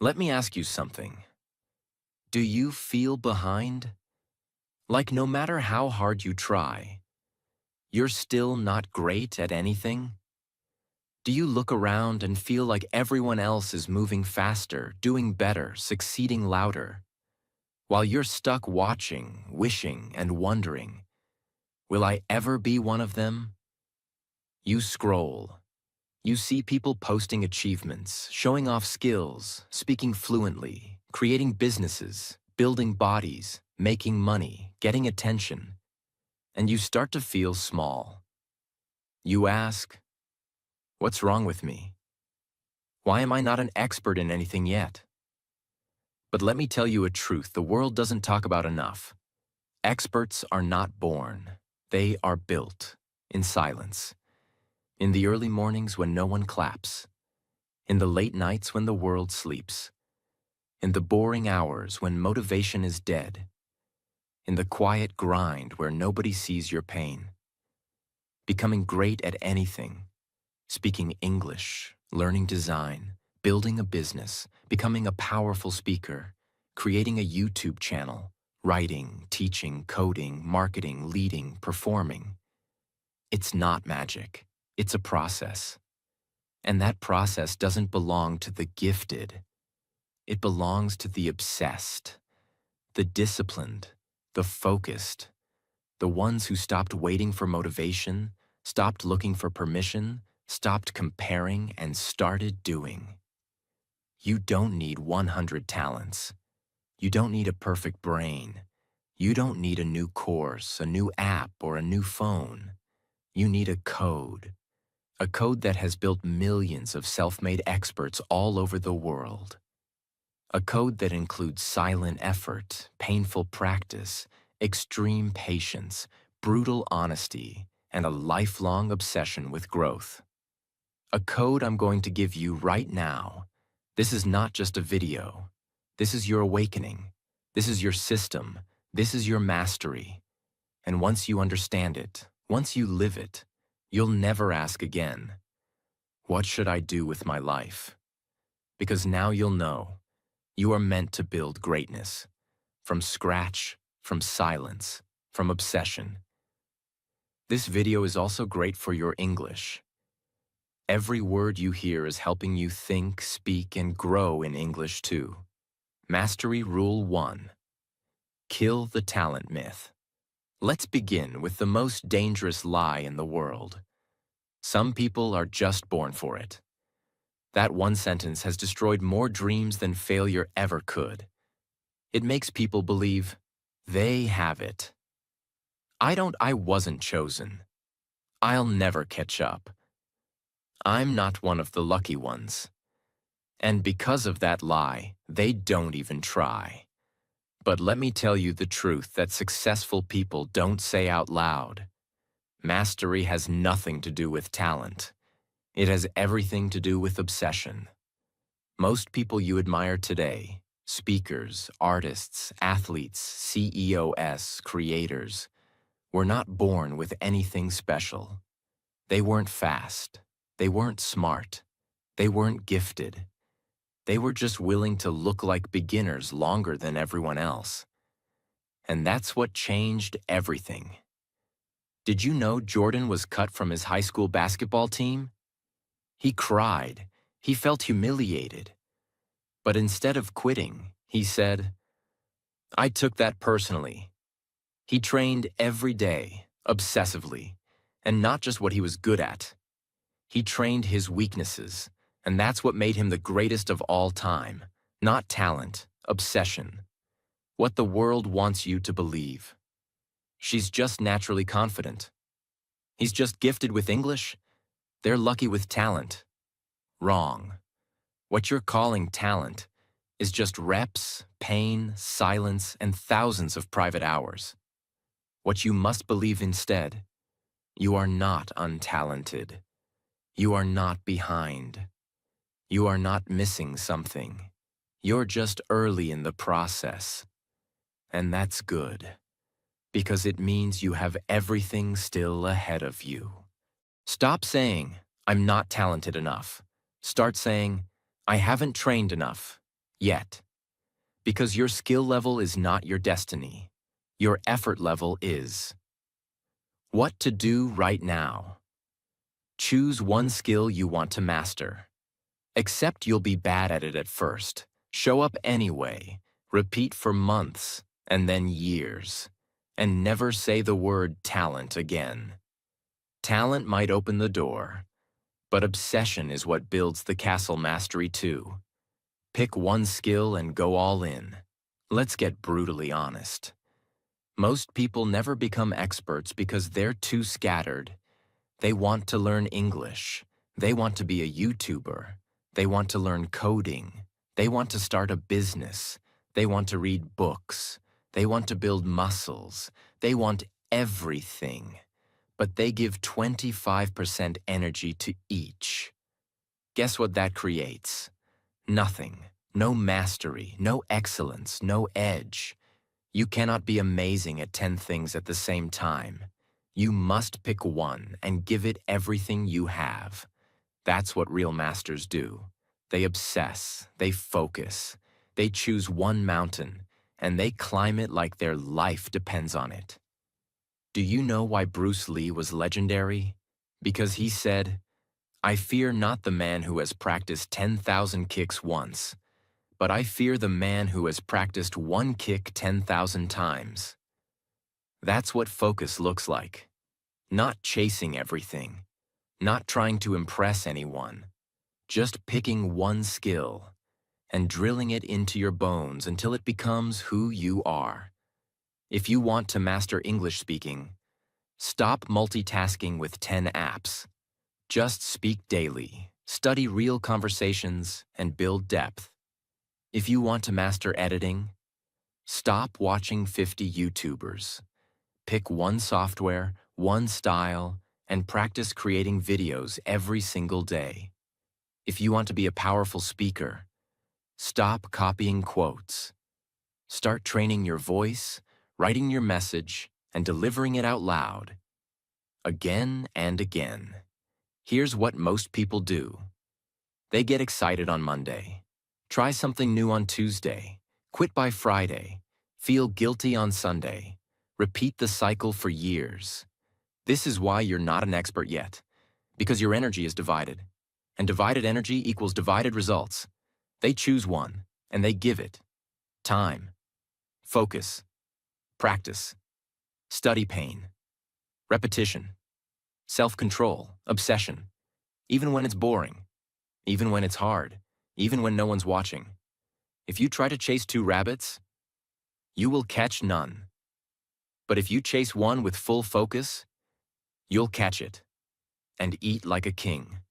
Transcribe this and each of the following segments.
Let me ask you something. Do you feel behind? Like no matter how hard you try, you're still not great at anything? Do you look around and feel like everyone else is moving faster, doing better, succeeding louder, while you're stuck watching, wishing, and wondering, will I ever be one of them? You scroll. You see people posting achievements, showing off skills, speaking fluently, creating businesses, building bodies, making money, getting attention, and you start to feel small. You ask, what's wrong with me? Why am I not an expert in anything yet? But let me tell you a truth the world doesn't talk about enough. Experts are not born. They are built in silence. In the early mornings when no one claps. In the late nights when the world sleeps. In the boring hours when motivation is dead. In the quiet grind where nobody sees your pain. Becoming great at anything. Speaking English, learning design, building a business, becoming a powerful speaker, creating a YouTube channel, writing, teaching, coding, marketing, leading, performing. It's not magic. It's a process. And that process doesn't belong to the gifted. It belongs to the obsessed, the disciplined, the focused, the ones who stopped waiting for motivation, stopped looking for permission, stopped comparing, and started doing. You don't need 100 talents. You don't need a perfect brain. You don't need a new course, a new app, or a new phone. You need a code that has built millions of self-made experts all over the world. A code that includes silent effort, painful practice, extreme patience, brutal honesty, and a lifelong obsession with growth. A code I'm going to give you right now. This is not just a video. This is your awakening. This is your system. This is your mastery. And once you understand it, once you live it, you'll never ask again, what should I do with my life? Because now you'll know you are meant to build greatness. From scratch, from silence, from obsession. This video is also great for your English. Every word you hear is helping you think, speak, and grow in English too. Mastery Rule 1. Kill the talent myth. Let's begin with the most dangerous lie in the world. Some people are just born for it. That one sentence has destroyed more dreams than failure ever could. It makes people believe they have it. I wasn't chosen. I'll never catch up. I'm not one of the lucky ones. And because of that lie, they don't even try. But let me tell you the truth that successful people don't say out loud. Mastery has nothing to do with talent. It has everything to do with obsession. Most people you admire today, speakers, artists, athletes, CEOs, creators, were not born with anything special. They weren't fast. They weren't smart. They weren't gifted. They were just willing to look like beginners longer than everyone else. And that's what changed everything. Did you know Jordan was cut from his high school basketball team? He cried. He felt humiliated. But instead of quitting, he said, I took that personally. He trained every day, obsessively, and not just what he was good at. He trained his weaknesses, and that's what made him the greatest of all time. Not talent, obsession. What the world wants you to believe. She's just naturally confident. He's just gifted with English. They're lucky with talent. Wrong. What you're calling talent is just reps, pain, silence, and thousands of private hours. What you must believe instead, you are not untalented. You are not behind. You are not missing something. You're just early in the process. And that's good, because it means you have everything still ahead of you. Stop saying, I'm not talented enough. Start saying, I haven't trained enough, Yet, because your skill level is not your destiny, your effort level is. What to do right now? Choose one skill you want to master. Accept you'll be bad at it at first. Show up anyway. Repeat for months and then years. And never say the word talent again. Talent might open the door, but obsession is what builds the castle mastery too. Pick one skill and go all in. Let's get brutally honest. Most people never become experts because they're too scattered. They want to learn English. They want to be a YouTuber. They want to learn coding. They want to start a business. They want to read books. They want to build muscles. They want everything. But they give 25% energy to each. Guess what that creates? Nothing. No mastery, no excellence, no edge. You cannot be amazing at 10 things at the same time. You must pick one and give it everything you have. That's what real masters do. They obsess, they focus, they choose one mountain, and they climb it like their life depends on it. Do you know why Bruce Lee was legendary? Because he said, "I fear not the man who has practiced 10,000 kicks once, but I fear the man who has practiced one kick 10,000 times." That's what focus looks like. Not chasing everything, not trying to impress anyone, just picking one skill and drilling it into your bones until it becomes who you are. If you want to master English speaking, stop multitasking with 10 apps. Just speak daily, study real conversations, and build depth. If you want to master editing, stop watching 50 YouTubers. Pick one software, one style, and practice creating videos every single day. If you want to be a powerful speaker, stop copying quotes. Start training your voice, writing your message, and delivering it out loud. Again and again. Here's what most people do. They get excited on Monday. Try something new on Tuesday. Quit by Friday. Feel guilty on Sunday. Repeat the cycle for years. This is why you're not an expert yet, because your energy is divided. And divided energy equals divided results. They choose one, and they give it. Time, focus, practice, study pain, repetition, self-control, obsession, even when it's boring, even when it's hard, even when no one's watching. If you try to chase two rabbits, you will catch none. But if you chase one with full focus, you'll catch it and eat like a king.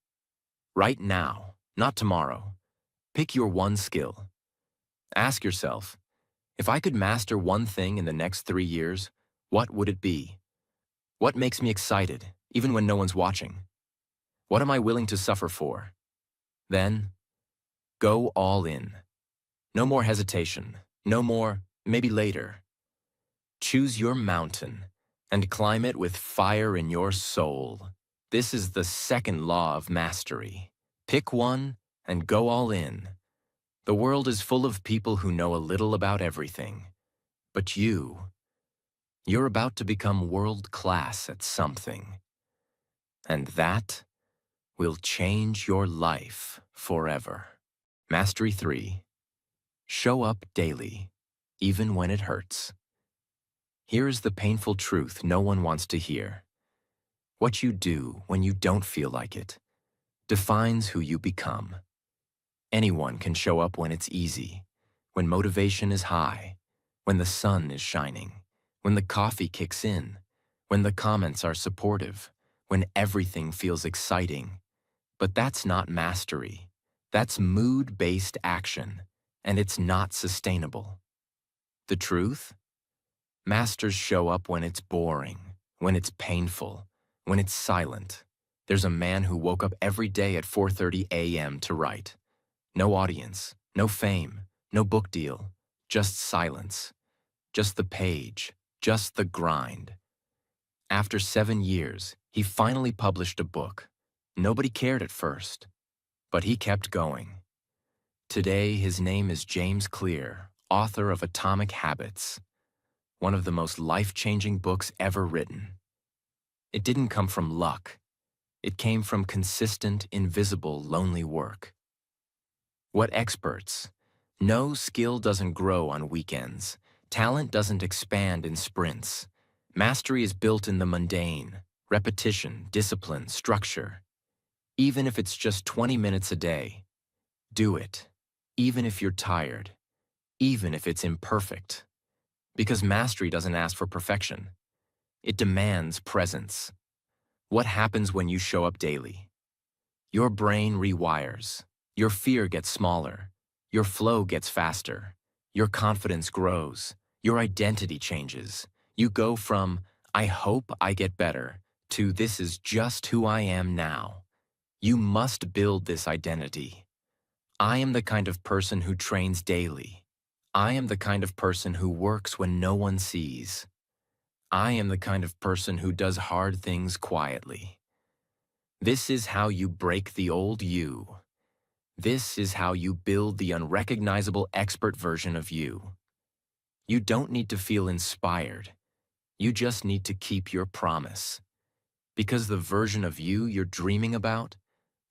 Right now, not tomorrow. Pick your one skill. Ask yourself, if I could master one thing in the next 3 years, what would it be? What makes me excited, even when no one's watching? What am I willing to suffer for? Then, go all in. No more hesitation. No more, maybe later. Choose your mountain and climb it with fire in your soul. This is the second law of mastery. Pick one and go all in. The world is full of people who know a little about everything. But you're about to become world-class at something. And that will change your life forever. Mastery 3. Show up daily, even when it hurts. Here is the painful truth no one wants to hear. What you do when you don't feel like it defines who you become. Anyone can show up when it's easy, when motivation is high, when the sun is shining, when the coffee kicks in, when the comments are supportive, when everything feels exciting. But that's not mastery. That's mood-based action, and it's not sustainable. The truth? Masters show up when it's boring, when it's painful, when it's silent. There's a man who woke up every day at 4:30 a.m. to write. No audience, no fame, no book deal, just silence. Just the page, just the grind. After 7 years, he finally published a book. Nobody cared at first, but he kept going. Today, his name is James Clear, author of Atomic Habits, one of the most life-changing books ever written. It didn't come from luck. It came from consistent, invisible, lonely work. What experts? No skill doesn't grow on weekends. Talent doesn't expand in sprints. Mastery is built in the mundane, repetition, discipline, structure. Even if it's just 20 minutes a day, do it. Even if you're tired, even if it's imperfect. Because mastery doesn't ask for perfection. It demands presence. What happens when you show up daily? Your brain rewires. Your fear gets smaller. Your flow gets faster. Your confidence grows. Your identity changes. You go from, I hope I get better, to this is just who I am now. You must build this identity. I am the kind of person who trains daily. I am the kind of person who works when no one sees. I am the kind of person who does hard things quietly. This is how you break the old you. This is how you build the unrecognizable expert version of you. You don't need to feel inspired. You just need to keep your promise. Because the version of you you're dreaming about,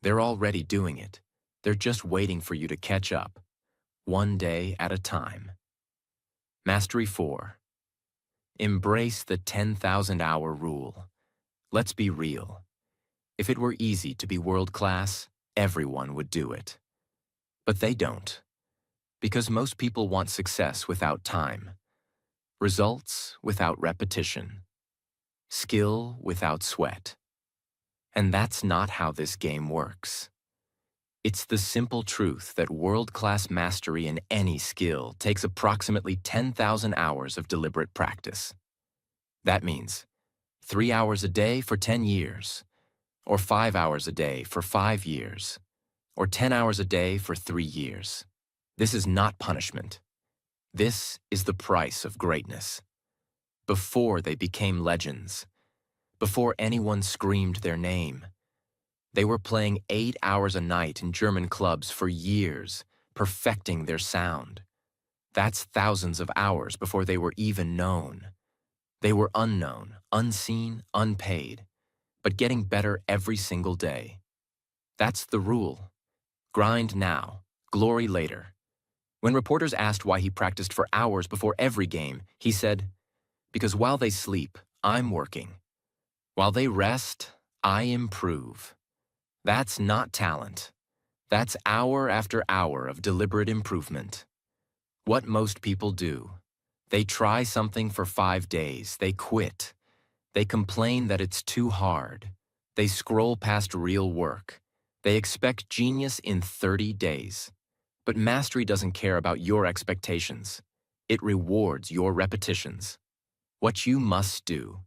they're already doing it. They're just waiting for you to catch up, one day at a time. Mastery 4. Embrace the 10,000-hour rule. Let's be real. If it were easy to be world-class, everyone would do it. But they don't. Because most people want success without time, results without repetition, skill without sweat. And that's not how this game works. It's the simple truth that world-class mastery in any skill takes approximately 10,000 hours of deliberate practice. That means 3 hours a day for 10 years, or 5 hours a day for 5 years, or 10 hours a day for 3 years. This is not punishment. This is the price of greatness. Before they became legends, before anyone screamed their name, they were playing 8 hours a night in German clubs for years, perfecting their sound. That's thousands of hours before they were even known. They were unknown, unseen, unpaid, but getting better every single day. That's the rule. Grind now, glory later. When reporters asked why he practiced for hours before every game, he said, "Because while they sleep, I'm working. While they rest, I improve." That's not talent. That's hour after hour of deliberate improvement. What most people do. They try something for 5 days, they quit. They complain that it's too hard. They scroll past real work. They expect genius in 30 days. But mastery doesn't care about your expectations. It rewards your repetitions. What you must do.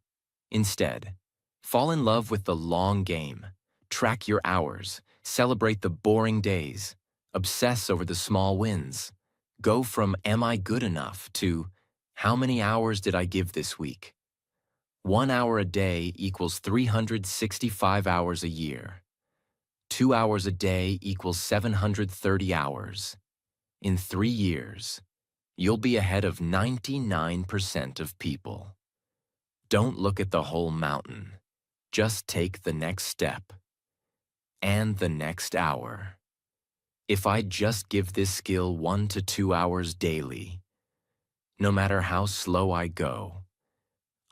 Instead, fall in love with the long game. Track your hours. Celebrate the boring days. Obsess over the small wins. Go from "Am I good enough?" to "How many hours did I give this week?" 1 hour a day equals 365 hours a year. 2 hours a day equals 730 hours. In 3 years, you'll be ahead of 99% of people. Don't look at the whole mountain. Just take the next step. And the next hour. If I just give this skill 1 to 2 hours daily, no matter how slow I go,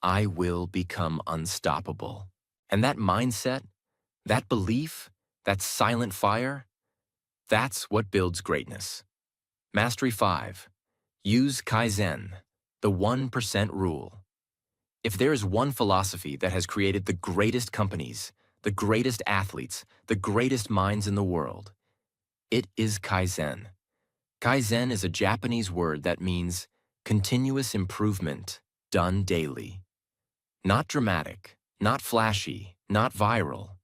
I will become unstoppable. And that mindset, that belief, that silent fire, that's what builds greatness. Mastery 5. Use Kaizen, the 1% rule. If there is one philosophy that has created the greatest companies, the greatest athletes, the greatest minds in the world, it is Kaizen. Kaizen is a Japanese word that means continuous improvement done daily. Not dramatic, not flashy, not viral,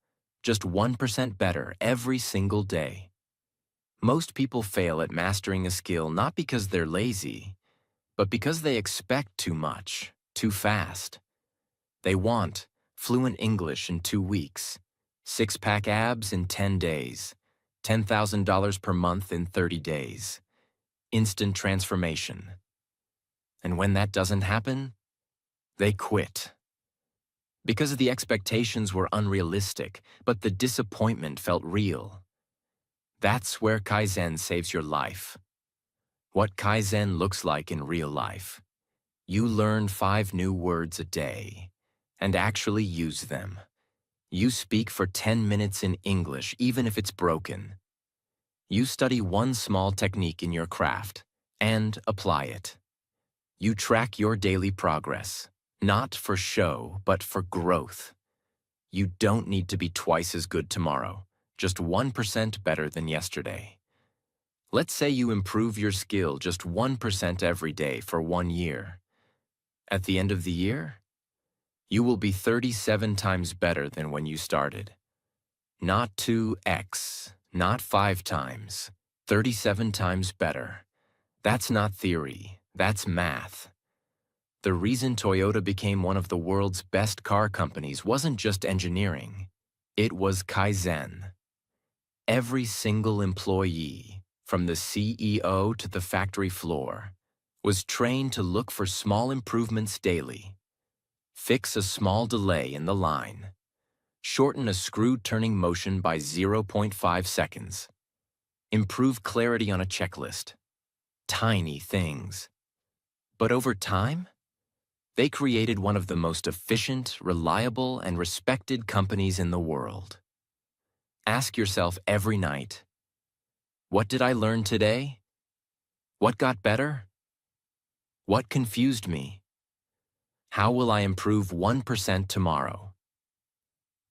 just 1% better every single day. Most people fail at mastering a skill not because they're lazy, but because they expect too much, too fast. They want fluent English in 2 weeks, 6-pack abs in 10 days, $10,000 per month in 30 days. Instant transformation. And when that doesn't happen, they quit. Because the expectations were unrealistic, but the disappointment felt real. That's where Kaizen saves your life. What Kaizen looks like in real life. You learn 5 new words a day and actually use them. You speak for 10 minutes in English, even if it's broken. You study one small technique in your craft and apply it. You track your daily progress, not for show, but for growth. You don't need to be twice as good tomorrow, just 1% better than yesterday. Let's say you improve your skill just 1% every day for 1 year. At the end of the year, you will be 37 times better than when you started. Not 2x, not 5 times, 37 times better. That's not theory, that's math. The reason Toyota became one of the world's best car companies wasn't just engineering. It was Kaizen. Every single employee, from the CEO to the factory floor, was trained to look for small improvements daily. Fix a small delay in the line. Shorten a screw turning motion by 0.5 seconds. Improve clarity on a checklist. Tiny things. But over time, they created one of the most efficient, reliable, and respected companies in the world. Ask yourself every night, what did I learn today? What got better? What confused me? How will I improve 1% tomorrow?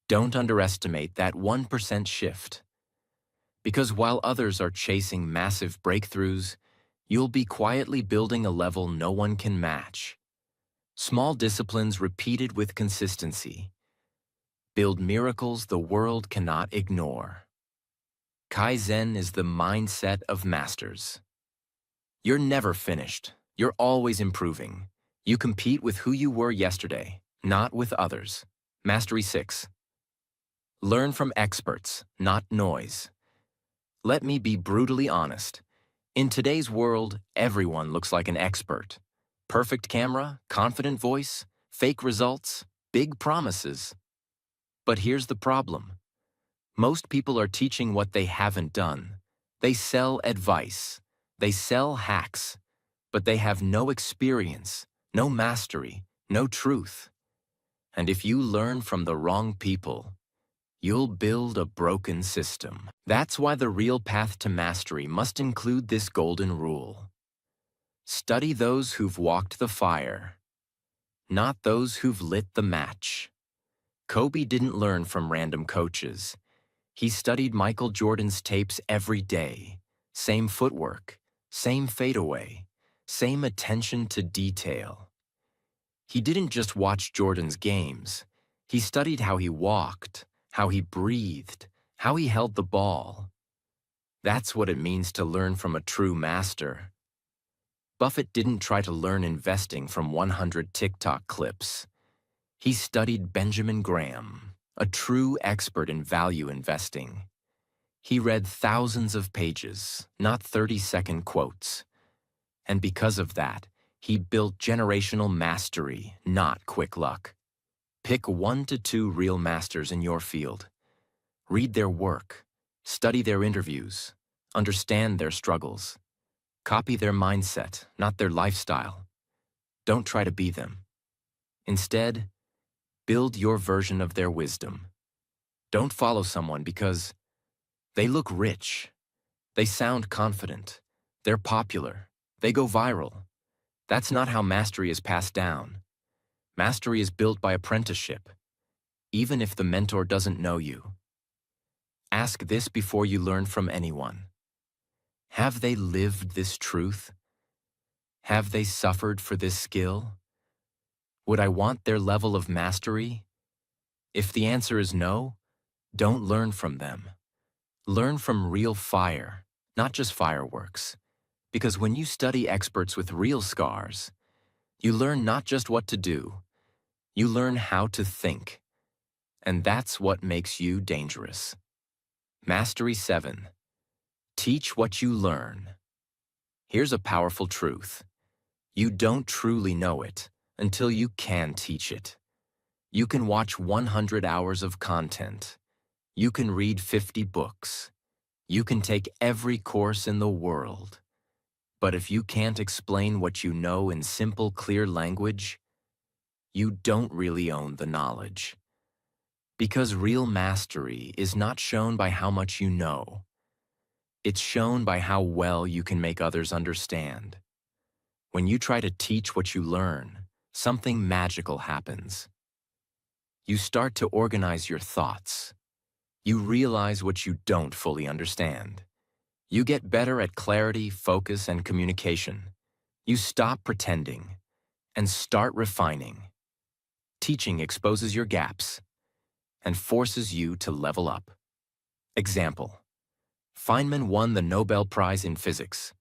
Don't underestimate that 1% shift. Because while others are chasing massive breakthroughs, you'll be quietly building a level no one can match. Small disciplines repeated with consistency build miracles the world cannot ignore. Kaizen is the mindset of masters. You're never finished. You're always improving. You compete with who you were yesterday, not with others. Mastery 6. Learn from experts, not noise. Let me be brutally honest. In today's world, everyone looks like an expert. Perfect camera, confident voice, fake results, big promises. But here's the problem. Most people are teaching what they haven't done. They sell advice. They sell hacks. But they have no experience, no mastery, no truth. And if you learn from the wrong people, you'll build a broken system. That's why the real path to mastery must include this golden rule. Study those who've walked the fire, not those who've lit the match. Kobe didn't learn from random coaches. He studied Michael Jordan's tapes every day. Same footwork, same fadeaway, same attention to detail. He didn't just watch Jordan's games. He studied how he walked, how he breathed, how he held the ball. That's what it means to learn from a true master. Buffett didn't try to learn investing from 100 TikTok clips. He studied Benjamin Graham, a true expert in value investing. He read thousands of pages, not 30-second quotes. And because of that, he built generational mastery, not quick luck. Pick 1 to 2 real masters in your field. Read their work, study their interviews, understand their struggles. Copy their mindset, not their lifestyle. Don't try to be them. Instead, build your version of their wisdom. Don't follow someone because they look rich, they sound confident, they're popular, they go viral. That's not how mastery is passed down. Mastery is built by apprenticeship, even if the mentor doesn't know you. Ask this before you learn from anyone. Have they lived this truth? Have they suffered for this skill? Would I want their level of mastery? If the answer is no, don't learn from them. Learn from real fire, not just fireworks. Because when you study experts with real scars, you learn not just what to do, you learn how to think. And that's what makes you dangerous. Mastery 7. Teach what you learn. Here's a powerful truth. You don't truly know it until you can teach it. You can watch 100 hours of content. You can read 50 books. You can take every course in the world. But if you can't explain what you know in simple, clear language, you don't really own the knowledge. Because real mastery is not shown by how much you know. It's shown by how well you can make others understand. When you try to teach what you learn, something magical happens. You start to organize your thoughts. You realize what you don't fully understand. You get better at clarity, focus, and communication. You stop pretending and start refining. Teaching exposes your gaps and forces you to level up. Example: Feynman won the Nobel Prize in Physics.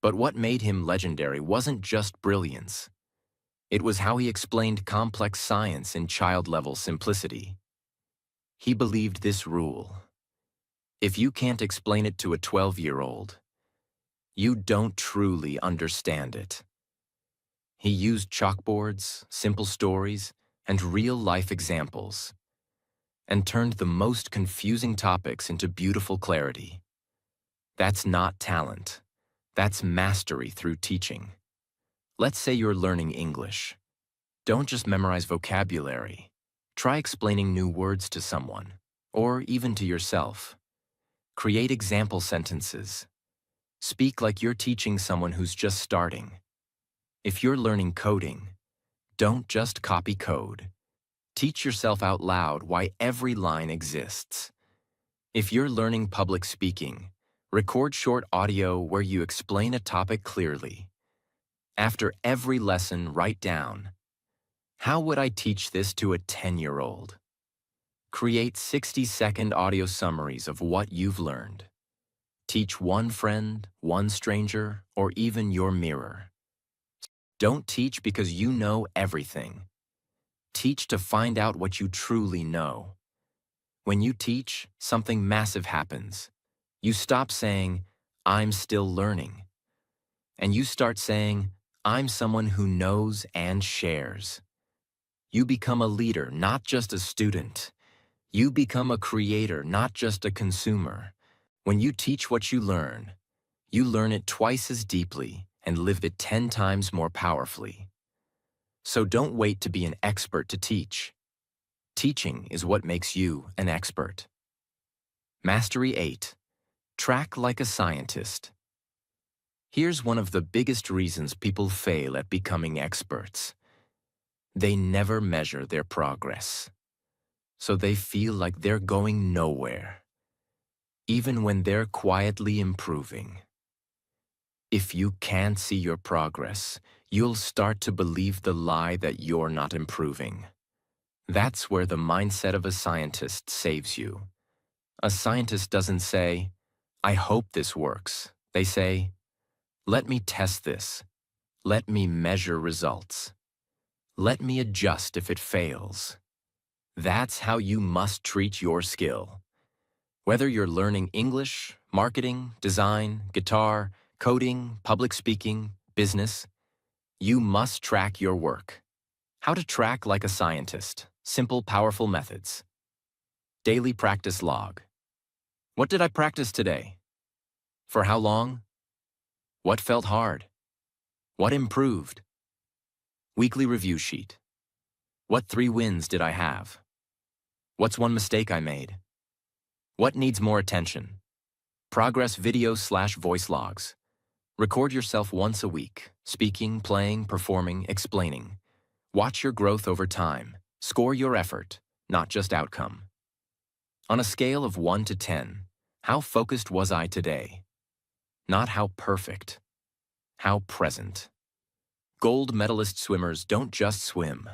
But what made him legendary wasn't just brilliance. It was how he explained complex science in child-level simplicity. He believed this rule: if you can't explain it to a 12-year-old, you don't truly understand it. He used chalkboards, simple stories, and real-life examples, and turned the most confusing topics into beautiful clarity. That's not talent. That's mastery through teaching. Let's say you're learning English. Don't just memorize vocabulary. Try explaining new words to someone, or even to yourself. Create example sentences. Speak like you're teaching someone who's just starting. If you're learning coding, don't just copy code. Teach yourself out loud why every line exists. If you're learning public speaking, record short audio where you explain a topic clearly. After every lesson, write down, how would I teach this to a 10-year-old? Create 60-second audio summaries of what you've learned. Teach one friend, one stranger, or even your mirror. Don't teach because you know everything. Teach to find out what you truly know. When you teach, something massive happens. You stop saying, "I'm still learning," and you start saying, "I'm someone who knows and shares." You become a leader, not just a student. You become a creator, not just a consumer. When you teach what you learn it twice as deeply and live it 10 times more powerfully. So don't wait to be an expert to teach. Teaching is what makes you an expert. Mastery 8. Track like a scientist. Here's one of the biggest reasons people fail at becoming experts. They never measure their progress. So they feel like they're going nowhere, even when they're quietly improving. If you can't see your progress, you'll start to believe the lie that you're not improving. That's where the mindset of a scientist saves you. A scientist doesn't say, "I hope this works." They say, "Let me test this. Let me measure results. Let me adjust if it fails." That's how you must treat your skill. Whether you're learning English, marketing, design, guitar, coding, public speaking, business, you must track your work. How to track like a scientist. Simple, powerful methods. Daily practice log. What did I practice today? For how long? What felt hard? What improved? Weekly review sheet. What 3 wins did I have? What's one mistake I made? What needs more attention? Progress video/voice logs. Record yourself once a week, speaking, playing, performing, explaining. Watch your growth over time. Score your effort, not just outcome. On a scale of 1 to 10, how focused was I today? Not how perfect, how present. Gold medalist swimmers don't just swim.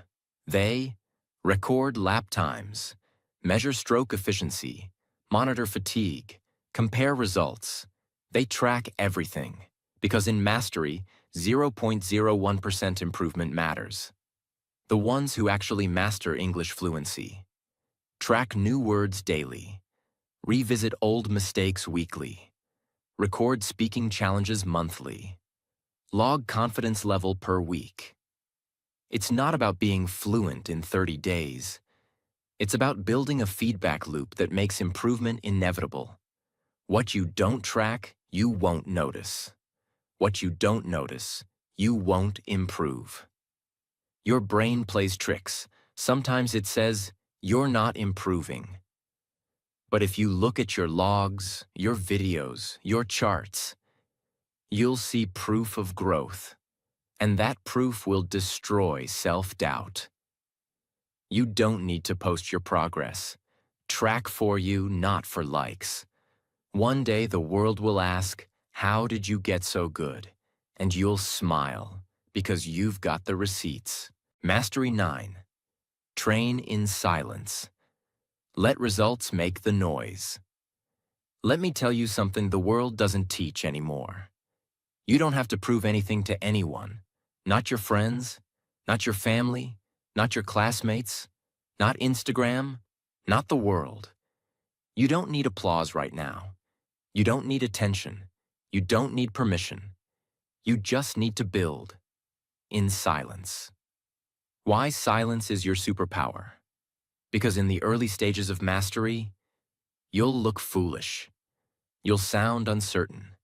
They record lap times, measure stroke efficiency, monitor fatigue, compare results. They track everything, because in mastery, 0.01% improvement matters. The ones who actually master English fluency. Track new words daily. Revisit old mistakes weekly. Record speaking challenges monthly. Log confidence level per week. It's not about being fluent in 30 days. It's about building a feedback loop that makes improvement inevitable. What you don't track, you won't notice. What you don't notice, you won't improve. Your brain plays tricks. Sometimes it says, you're not improving. But if you look at your logs, your videos, your charts, you'll see proof of growth. And that proof will destroy self-doubt. You don't need to post your progress. Track for you, not for likes. One day the world will ask, how did you get so good? And you'll smile, because you've got the receipts. Mastery 9. Train in silence. Let results make the noise. Let me tell you something the world doesn't teach anymore. You don't have to prove anything to anyone. Not your friends, not your family, not your classmates, not Instagram, not the world. You don't need applause right now. You don't need attention. You don't need permission. You just need to build in silence. Why silence is your superpower? Because in the early stages of mastery, you'll look foolish. You'll sound uncertain.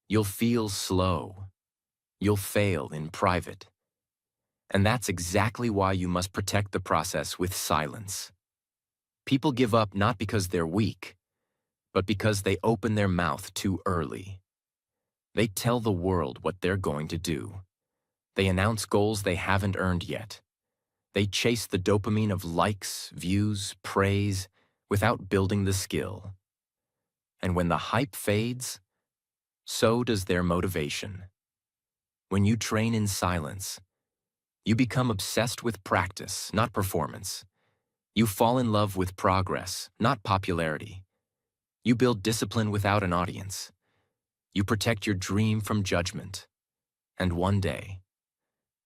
You'll feel slow. You'll fail in private. And that's exactly why you must protect the process with silence. People give up not because they're weak, but because they open their mouth too early. They tell the world what they're going to do. They announce goals they haven't earned yet. They chase the dopamine of likes, views, praise, without building the skill. And when the hype fades, so does their motivation. When you train in silence, you become obsessed with practice, not performance. You fall in love with progress, not popularity. You build discipline without an audience. You protect your dream from judgment. And one day,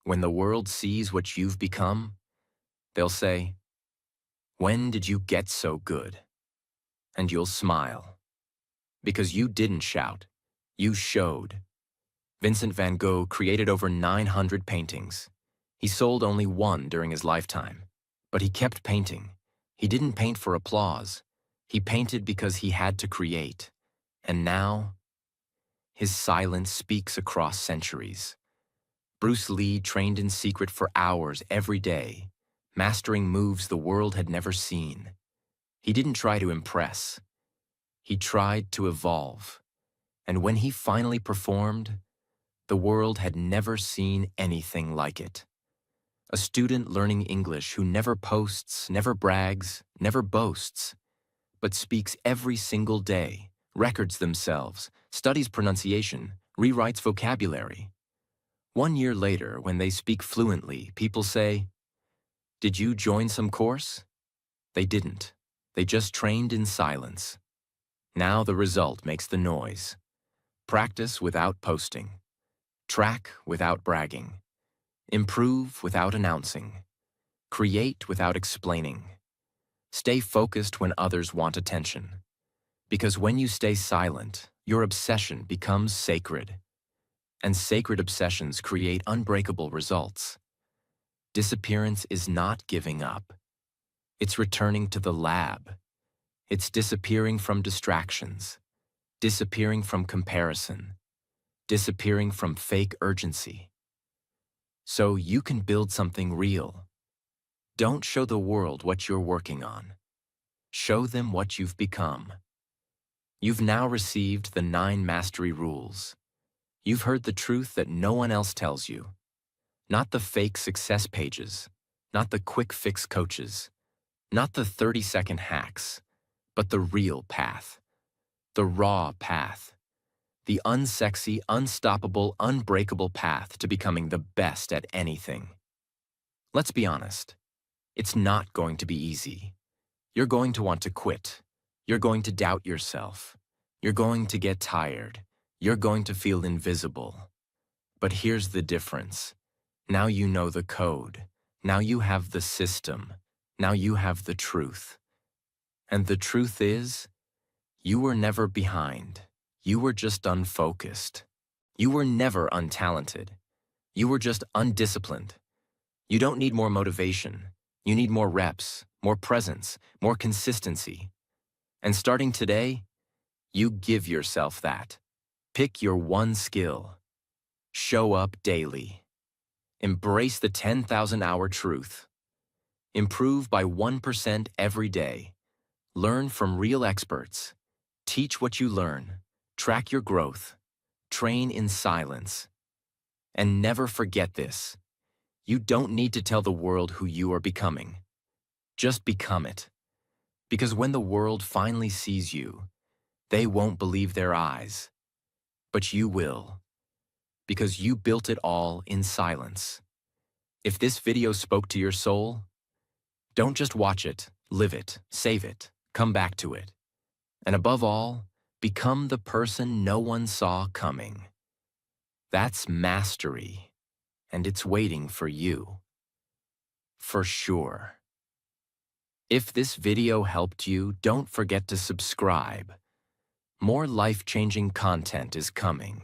when the world sees what you've become, they'll say, "When did you get so good?" And you'll smile. Because you didn't shout, you showed. Vincent van Gogh created over 900 paintings. He sold only one during his lifetime. But he kept painting. He didn't paint for applause. He painted because he had to create. And now, his silence speaks across centuries. Bruce Lee trained in secret for hours every day, mastering moves the world had never seen. He didn't try to impress. He tried to evolve. And when he finally performed, the world had never seen anything like it. A student learning English who never posts, never brags, never boasts, but speaks every single day, records themselves, studies pronunciation, rewrites vocabulary. 1 year later, when they speak fluently, people say, "Did you join some course?" They didn't. They just trained in silence. Now the result makes the noise. Practice without posting. Track without bragging. Improve without announcing. Create without explaining. Stay focused when others want attention. Because when you stay silent, your obsession becomes sacred. And sacred obsessions create unbreakable results. Disappearance is not giving up. It's returning to the lab. It's disappearing from distractions. Disappearing from comparison. Disappearing from fake urgency. So you can build something real. Don't show the world what you're working on. Show them what you've become. You've now received the 9 mastery rules. You've heard the truth that no one else tells you. Not the fake success pages, not the quick fix coaches, not the 30-second hacks, but the real path. The raw path. The unsexy, unstoppable, unbreakable path to becoming the best at anything. Let's be honest. It's not going to be easy. You're going to want to quit. You're going to doubt yourself. You're going to get tired. You're going to feel invisible. But here's the difference. Now you know the code. Now you have the system. Now you have the truth. And the truth is, you were never behind. You were just unfocused. You were never untalented. You were just undisciplined. You don't need more motivation. You need more reps, more presence, more consistency. And starting today, you give yourself that. Pick your one skill. Show up daily. Embrace the 10,000-hour truth. Improve by 1% every day. Learn from real experts. Teach what you learn. Track your growth. Train in silence. And never forget this. You don't need to tell the world who you are becoming. Just become it. Because when the world finally sees you, they won't believe their eyes. But you will. Because you built it all in silence. If this video spoke to your soul, don't just watch it, live it, save it, come back to it. And above all, become the person no one saw coming. That's mastery, and it's waiting for you. For sure. If this video helped you, don't forget to subscribe. More life-changing content is coming.